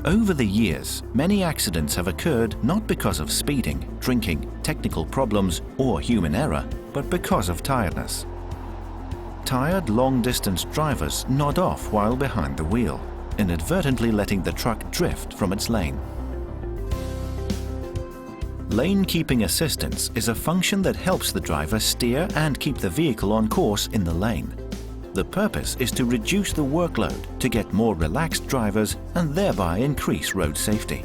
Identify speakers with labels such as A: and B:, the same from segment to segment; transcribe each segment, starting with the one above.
A: Over the years, many accidents have occurred not because of speeding, drinking, technical problems or human error, but because of tiredness. Tired long-distance drivers nod off while behind the wheel, inadvertently letting the truck drift from its lane. Lane keeping assistance is a function that helps the driver steer and keep the vehicle on course in the lane. The purpose is to reduce the workload to get more relaxed drivers and thereby increase road safety.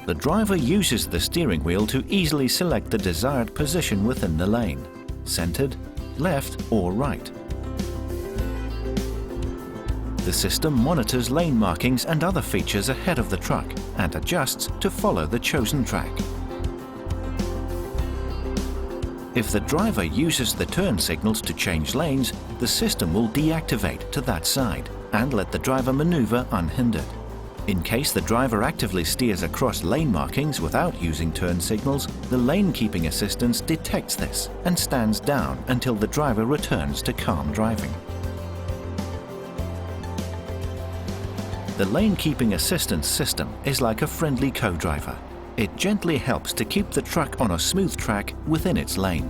A: The driver uses the steering wheel to easily select the desired position within the lane, centered, left or right. The system monitors lane markings and other features ahead of the truck and adjusts to follow the chosen track. If the driver uses the turn signals to change lanes, the system will deactivate to that side and let the driver maneuver unhindered. In case the driver actively steers across lane markings without using turn signals, the lane keeping assistance detects this and stands down until the driver returns to calm driving. The lane keeping assistance system is like a friendly co-driver. It gently helps to keep the truck on a smooth track within its lane.